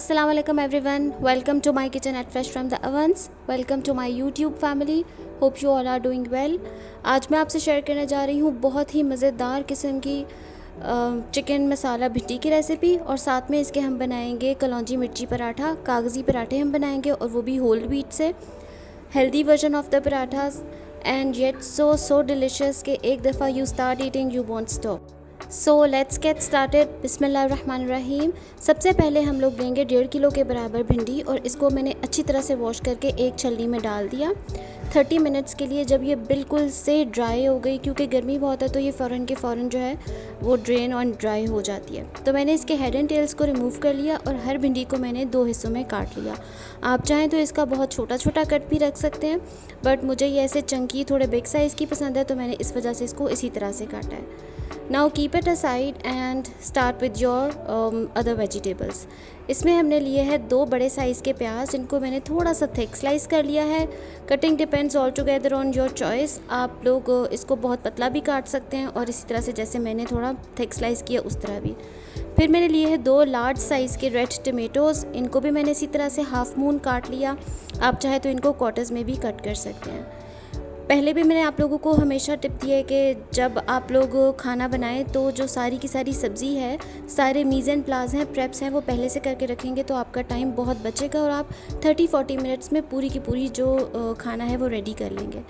Assalamu alaikum everyone. Welcome to my kitchen at Fresh from the Ovens. Welcome to my YouTube family. Hope you all are doing well. आज मैं आपसे share करने जा रही हूँ बहुत ही मज़ेदार किस्म की चिकन मसाला भिंडी की रेसिपी, और साथ में इसके हम बनाएंगे कलौंजी मिर्ची पराठा, कागज़ी पराठे हम बनाएंगे, और वो भी होल व्हीट से। Healthy version of the parathas and yet so delicious कि एक दफ़ा you start eating you won't stop. So let's get started. बिस्मिल्लाहिर्रहमानिर्रहीम। सबसे पहले हम लोग लेंगे 1.5 किलो के बराबर भिंडी, और इसको मैंने अच्छी तरह से वॉश करके एक छलनी में डाल दिया 30 मिनट्स के लिए। जब ये बिल्कुल से ड्राई हो गई, क्योंकि गर्मी बहुत है तो ये फ़ौरन के फ़ौरन जो है वो ड्रेन और ड्राई हो जाती है, तो मैंने इसके हेड एंड टेल्स को रिमूव कर लिया और हर भिंडी को मैंने 2 हिस्सों में काट लिया। आप चाहें तो इसका बहुत छोटा छोटा कट भी रख सकते हैं, बट मुझे ये ऐसे चंकी थोड़े बिग साइज़ की पसंद है, तो मैंने इस वजह से इसको इसी तरह से काटा है। Now keep it aside and start with your other vegetables. इसमें हमने लिए हैं 2 बड़े साइज़ के प्याज, जिनको मैंने थोड़ा सा थिक स्लाइस कर लिया है। Cutting depends all together on your choice. आप लोग इसको बहुत पतला भी काट सकते हैं, और इसी तरह से जैसे मैंने थोड़ा थिक स्लाइस किया उस तरह भी। फिर मैंने लिए हैं 2 लार्ज साइज़ के रेड टमेटोज़, इनको भी मैंने इसी तरह से हाफ मून काट लिया। आप चाहे तो इनको क्वार्टर्स में भी कट कर सकते हैं। पहले भी मैंने आप लोगों को हमेशा टिप दी है कि जब आप लोग खाना बनाएं तो जो सारी की सारी सब्ज़ी है, सारे मीज़ एंड प्लास हैं, प्रेप्स हैं, वो पहले से करके रखेंगे तो आपका टाइम बहुत बचेगा और आप 30-40 मिनट्स में पूरी की पूरी जो खाना है वो रेडी कर लेंगे।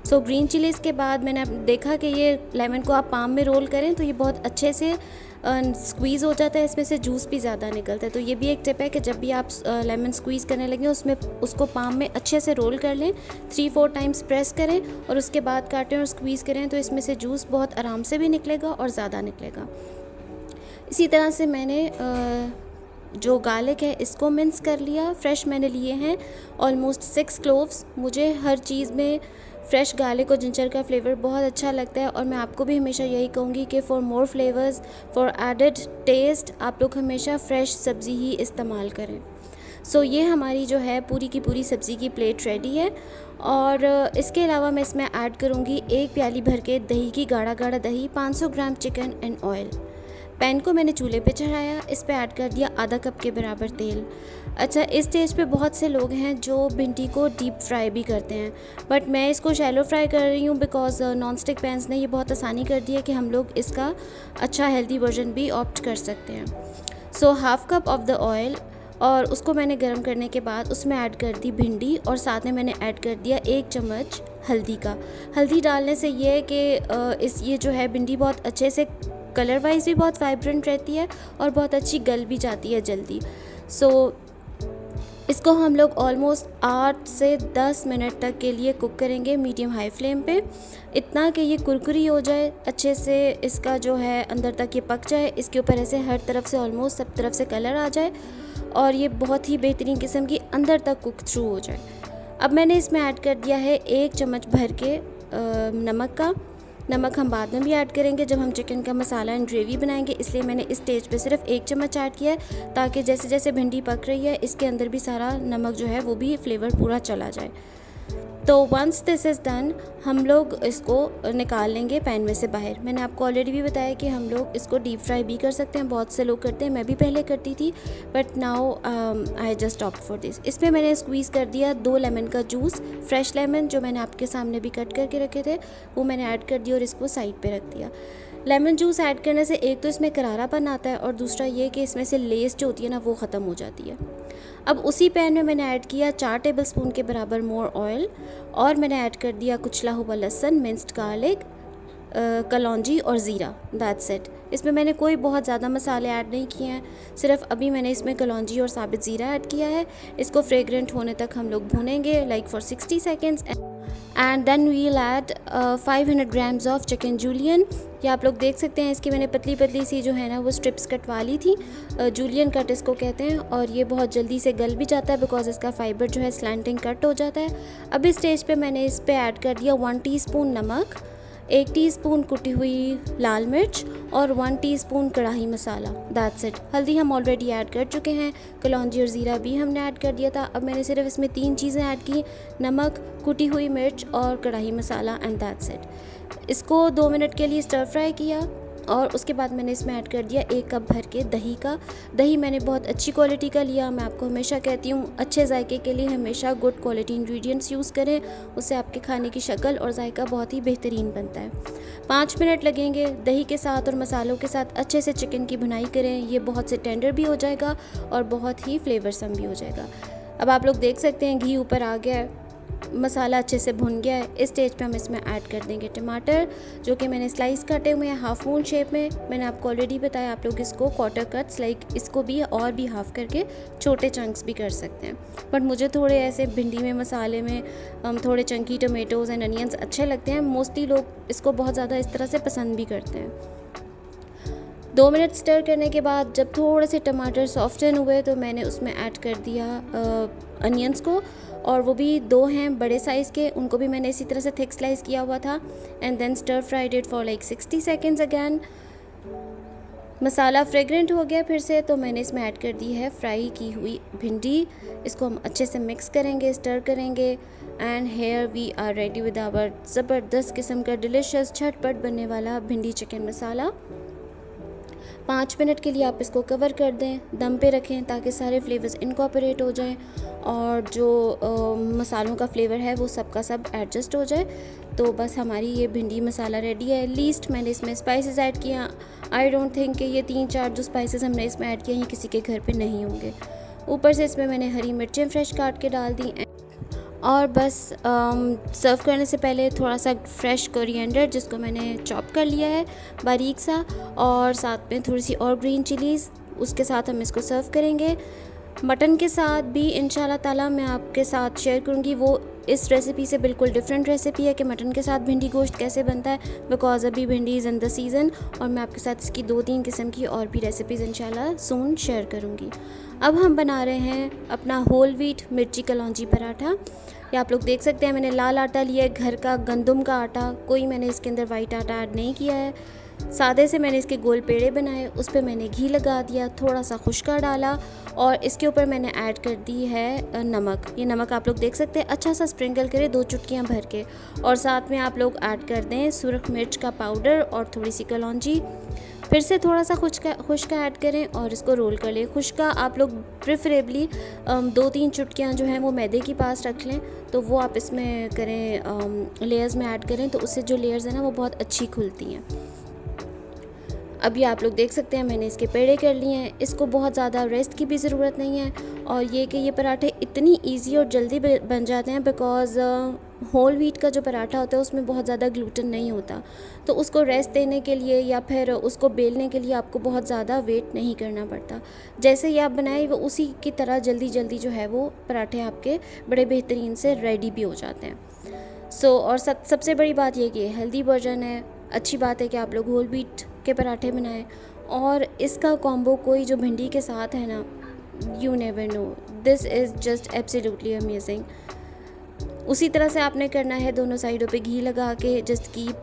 सो ग्रीन चिलीज़ के बाद मैंने देखा कि ये लेमन को आप पाम में रोल करें तो ये बहुत अच्छे से स्क्वीज़ हो जाता है, इसमें से जूस भी ज़्यादा निकलता है। तो ये भी एक टिप है कि जब भी आप लेमन स्क्वीज़ करने लगें उसमें उसको पाम में अच्छे से रोल कर लें, 3-4 टाइम्स प्रेस करें और उसके बाद काटें और स्क्वीज़ करें, तो इसमें से जूस बहुत आराम से भी निकलेगा और ज़्यादा निकलेगा। इसी तरह से मैंने जो गार्लिक है इसको मिन्स कर लिया। फ्रेश मैंने लिए हैं ऑलमोस्ट 6 क्लोव्स। मुझे हर चीज़ में फ्रेश गार्लिक और जिंजर का फ्लेवर बहुत अच्छा लगता है, और मैं आपको भी हमेशा यही कहूँगी कि for more flavours, for added taste, आप लोग हमेशा फ्रेश सब्ज़ी ही इस्तेमाल करें। सो ये हमारी जो है पूरी की पूरी सब्ज़ी की प्लेट रेडी है, और इसके अलावा मैं इसमें ऐड करूँगी 1 प्याली भर के दही की, गाढ़ा गाढ़ा दही, 500 gram chicken and oil. Pan को मैंने चूल्हे पे चढ़ाया, इस पे ऐड कर दिया आधा कप के बराबर तेल। अच्छा, इस स्टेज पे बहुत से लोग हैं जो भिंडी को डीप फ्राई भी करते हैं, बट मैं इसको शैलो फ्राई कर रही हूँ बिकॉज नॉन स्टिक पैन्स ने ये बहुत आसानी कर दी है कि हम लोग इसका अच्छा हेल्दी वर्जन भी ऑप्ट कर सकते हैं। So half cup of the oil, और उसको मैंने गर्म करने के बाद उसमें ऐड कर दी भिंडी, और साथ में मैंने ऐड कर दिया 1 चम्मच हल्दी का। हल्दी डालने से ये है कि ये जो है भिंडी बहुत अच्छे से कलर वाइज भी बहुत वाइब्रेंट रहती है और बहुत अच्छी गल भी जाती है जल्दी। सो इसको हम लोग ऑलमोस्ट 8 से 10 मिनट तक के लिए कुक करेंगे मीडियम हाई फ्लेम पे, इतना कि ये कुरकुरी हो जाए, अच्छे से इसका जो है अंदर तक ये पक जाए, इसके ऊपर ऐसे हर तरफ से ऑलमोस्ट सब तरफ से कलर आ जाए और ये बहुत ही बेहतरीन किस्म की अंदर तक कुक थ्रू हो जाए। अब मैंने इसमें ऐड कर दिया है 1 चम्मच भर के नमक का। नमक हम बाद में भी ऐड करेंगे जब हम चिकन का मसाला एंड ग्रेवी बनाएंगे, इसलिए मैंने इस स्टेज पे सिर्फ 1 चम्मच ऐड किया है, ताकि जैसे जैसे भिंडी पक रही है इसके अंदर भी सारा नमक जो है वो भी फ्लेवर पूरा चला जाए। तो वंस दिस इज़ डन, हम लोग इसको निकाल लेंगे पैन में से बाहर। मैंने आपको ऑलरेडी भी बताया कि हम लोग इसको डीप फ्राई भी कर सकते हैं, बहुत से लोग करते हैं, मैं भी पहले करती थी, but now I just opt for this. इसमें मैंने स्क्वीज़ कर दिया 2 लेमन का जूस, फ्रेश लेमन जो मैंने आपके सामने भी कट करके रखे थे वो मैंने ऐड कर दिया और इसको साइड पे रख दिया। लेमन जूस ऐड करने से एक तो इसमें करारापन आता है, और दूसरा ये कि इसमें से लेस जो होती है ना वो ख़त्म हो जाती है। अब उसी पैन में मैंने ऐड किया 4 टेबलस्पून के बराबर मोर ऑयल, और मैंने ऐड कर दिया कुचला हुआ लहसुन, मिंस्ड गार्लिक, कलौंजी और ज़ीरा। That's it. इसमें मैंने कोई बहुत ज़्यादा मसाले ऐड नहीं किए हैं, सिर्फ अभी मैंने इसमें कलौंजी और साबित ज़ीरा ऐड किया है। इसको फ्रेग्रेंट होने तक हम लोग भूनेंगे like for 60 seconds, and then we'll add 500 grams of chicken julienne. ये आप लोग देख सकते हैं, इसकी मैंने पतली पतली सी जो है ना वो स्ट्रिप्स कटवा ली थी, जूलियन कट इसको कहते हैं, और ये बहुत जल्दी से गल भी जाता है बिकॉज इसका फाइबर जो है स्लैंटिंग कट हो जाता है। अब इस स्टेज पे मैंने इस पे ऐड कर दिया 1 टीस्पून नमक, 1 टीस्पून कुटी हुई लाल मिर्च और 1 टीस्पून कढ़ाई मसाला। That's it. हल्दी हम ऑलरेडी ऐड कर चुके हैं, कलौंजी और ज़ीरा भी हमने ऐड कर दिया था। अब मैंने सिर्फ इसमें 3 चीज़ें ऐड की, नमक, कुटी हुई मिर्च और कढ़ाई मसाला, एंड दैट्स इट। इसको 2 मिनट के लिए स्टर फ्राई किया, और उसके बाद मैंने इसमें ऐड कर दिया 1 कप भर के दही का। दही मैंने बहुत अच्छी क्वालिटी का लिया। मैं आपको हमेशा कहती हूँ अच्छे जायके के लिए हमेशा गुड क्वालिटी इंग्रेडिएंट्स यूज़ करें, उससे आपके खाने की शक्ल और जायका बहुत ही बेहतरीन बनता है। 5 मिनट लगेंगे। दही के साथ और मसालों के साथ अच्छे से चिकन की भुनाई करें। ये बहुत से टेंडर भी हो जाएगा और बहुत ही फ्लेवरसम भी हो जाएगा। अब आप लोग देख सकते हैं घी ऊपर आ गया है, मसाला अच्छे से भुन गया है। इस स्टेज पे हम इसमें ऐड कर देंगे टमाटर, जो कि मैंने स्लाइस काटे हुए हैं हाफ मून शेप में। मैंने आपको ऑलरेडी बताया आप लोग इसको क्वार्टर कट्स लाइक इसको भी और भी हाफ करके छोटे चंक्स भी कर सकते हैं, बट मुझे थोड़े ऐसे भिंडी में मसाले में थोड़े चंकी टमेटोज़ एंड अनियंस अच्छे लगते हैं। मोस्टली लोग इसको बहुत ज़्यादा इस तरह से पसंद भी करते हैं। 2 मिनट स्टर करने के बाद जब थोड़े से टमाटर सॉफ्टन हुए तो मैंने उसमें ऐड कर दिया अनियंस को, और वो भी 2 हैं बड़े साइज़ के, उनको भी मैंने इसी तरह से थिक स्लाइस किया हुआ था। And then stir fried it for like 60 seconds again. Masala fragrant हो गया फिर से, तो मैंने इसमें ऐड कर दी है फ्राई की हुई भिंडी। इसको हम अच्छे से मिक्स करेंगे, स्टर करेंगे, and here we are ready with our ज़बरदस्त किस्म का डिलिशियस झटपट बनने वाला भिंडी चिकन मसाला। 5 मिनट के लिए आप इसको कवर कर दें, दम पे रखें ताकि सारे फ्लेवर्स इनकॉर्पोरेट हो जाएं और जो मसालों का फ्लेवर है वो सब का सब एडजस्ट हो जाए। तो बस हमारी ये भिंडी मसाला रेडी है। लीस्ट मैंने इसमें स्पाइसेस ऐड किया। आई डोंट थिंक कि ये 3-4 जो स्पाइसेस हमने इसमें ऐड किए ये किसी के घर पे नहीं होंगे। ऊपर से इसमें मैंने हरी मिर्चें फ्रेश काट के डाल दी, और बस सर्व करने से पहले थोड़ा सा फ्रेश कोरिएंडर जिसको मैंने चॉप कर लिया है बारीक सा, और साथ में थोड़ी सी और ग्रीन चिलीज़, उसके साथ हम इसको सर्व करेंगे। मटन के साथ भी इंशाल्लाह ताला मैं आपके साथ शेयर करूँगी। वो इस रेसिपी से बिल्कुल डिफरेंट रेसिपी है कि मटन के साथ भिंडी गोश्त कैसे बनता है, बिकॉज अभी भिंडी इज़ इन द सीज़न, और मैं आपके साथ इसकी 2-3 किस्म की और भी रेसिपीज़ इंशाल्लाह सून शेयर करूँगी। अब हम बना रहे हैं अपना होल व्हीट मिर्ची कलौंजी पराठा। ये आप लोग देख सकते हैं मैंने लाल आटा लिया है, घर का गंदम का आटा, कोई मैंने इसके अंदर वाइट आटा ऐड नहीं किया है। सादे से मैंने इसके गोल पेड़े बनाए, उस पर मैंने घी लगा दिया, थोड़ा सा खुश्का डाला, और इसके ऊपर मैंने ऐड कर दी है नमक। ये नमक आप लोग देख सकते हैं, अच्छा सा स्प्रिंकल करें 2 चुटकियाँ भर के, और साथ में आप लोग ऐड कर दें सुरख मिर्च का पाउडर और थोड़ी सी कलौंजी। फिर से थोड़ा सा खुश्का ऐड करें और इसको रोल कर लें। खुश्का आप लोग प्रेफरेबली 2-3 चुटकियाँ जो हैं वो मैदे के पास रख लें, तो वो आप इसमें करें, लेयर्स में ऐड करें, तो उससे जो लेयर्स हैं ना वो बहुत अच्छी खुलती हैं। अब ये आप लोग देख सकते हैं मैंने इसके पेड़े कर लिए हैं। इसको बहुत ज़्यादा रेस्ट की भी ज़रूरत नहीं है, और ये कि ये पराठे इतनी इजी और जल्दी बन जाते हैं बिकॉज़ होल व्हीट का जो पराठा होता है उसमें बहुत ज़्यादा ग्लूटेन नहीं होता, तो उसको रेस्ट देने के लिए या फिर उसको बेलने के लिए आपको बहुत ज़्यादा वेट नहीं करना पड़ता। जैसे ही आप बनाए वो उसी की तरह जल्दी जल्दी जो है वो पराठे आपके बड़े बेहतरीन से रेडी भी हो जाते हैं। और सबसे बड़ी बात ये कि ये हेल्दी वर्जन है। अच्छी बात है कि आप लोग होल व्हीट के पराठे बनाएं, और इसका कॉम्बो कोई जो भिंडी के साथ है ना, you never know, this is just absolutely amazing. उसी तरह से आपने करना है, दोनों साइडों पे घी लगा के just keep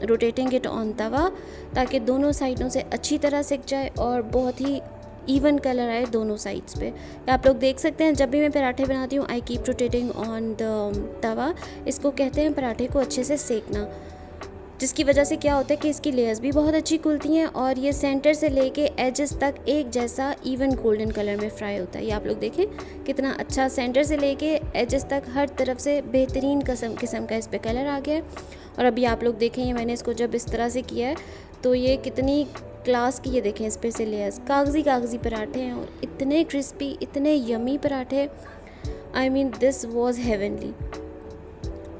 rotating it on tawa, ताकि दोनों साइडों से अच्छी तरह सिक जाए और बहुत ही इवन कलर आए दोनों साइड्स पे। आप लोग देख सकते हैं जब भी मैं पराठे बनाती हूँ I keep rotating on the tawa. इसको कहते हैं पराठे को अच्छे से सेकना, जिसकी वजह से क्या होता है कि इसकी लेयर्स भी बहुत अच्छी खुलती हैं और ये सेंटर से लेके एजेस तक एक जैसा इवन गोल्डन कलर में फ्राई होता है। ये आप लोग देखें कितना अच्छा सेंटर से लेके एजेस तक हर तरफ से बेहतरीन किस्म का इस पर कलर आ गया है। और अभी आप लोग देखें ये मैंने इसको जब इस तरह से किया है तो ये कितनी क्लास की, ये देखें इस पर से लेयर्स, कागज़ी पराठे हैं और इतने क्रिस्पी, इतने यमी पराठे। I mean this was heavenly.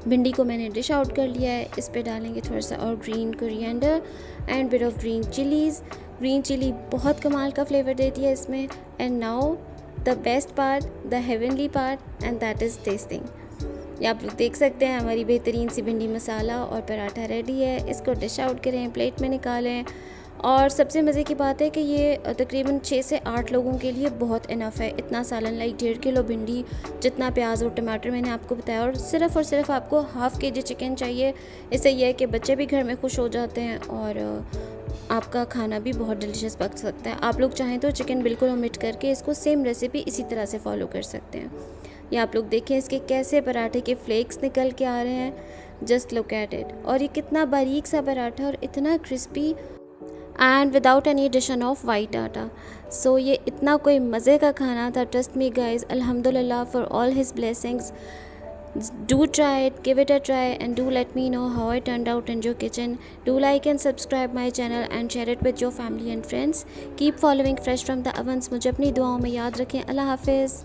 भिंडी को मैंने डिश आउट कर लिया है। इस पे डालेंगे थोड़ा सा और green coriander and bit of green chillies. Green chilli बहुत कमाल का फ्लेवर देती है इसमें। And now the best part, the heavenly part, and that is tasting. ये आप लोग देख सकते हैं हमारी बेहतरीन सी भिंडी मसाला और पराठा रेडी है। इसको डिश आउट करें, प्लेट में निकालें। और सबसे मज़े की बात है कि ये तकरीबन 6 से 8 लोगों के लिए बहुत इनफ है। इतना सालन लाइक 1.5 किलो भिंडी, जितना प्याज और टमाटर मैंने आपको बताया, और सिर्फ आपको हाफ़ kg चिकन चाहिए। इससे यह है कि बच्चे भी घर में खुश हो जाते हैं और आपका खाना भी बहुत डिलीशियस पक सकता है। आप लोग चाहें तो चिकन बिल्कुल ओमिट करके इसको सेम रेसिपी इसी तरह से फॉलो कर सकते हैं। ये आप लोग देखें इसके कैसे पराठे के फ्लेक्स निकल के आ रहे हैं, जस्ट लुक एट इट। और ये कितना बारीक सा पराठा और इतना crispy, and without any addition of white atta. So ये इतना कोई मज़े का खाना था, ट्रस्ट मी गाइज, अल्हम्दुलिल्लाह for all his blessings. Do try it, give it a try, and do let me know how it turned out in your kitchen. Do like and subscribe my channel and share it with your family and friends. Keep following Fresh from the Ovens. मुझे अपनी दुआओं में याद रखें। अल्लाह हाफिज़।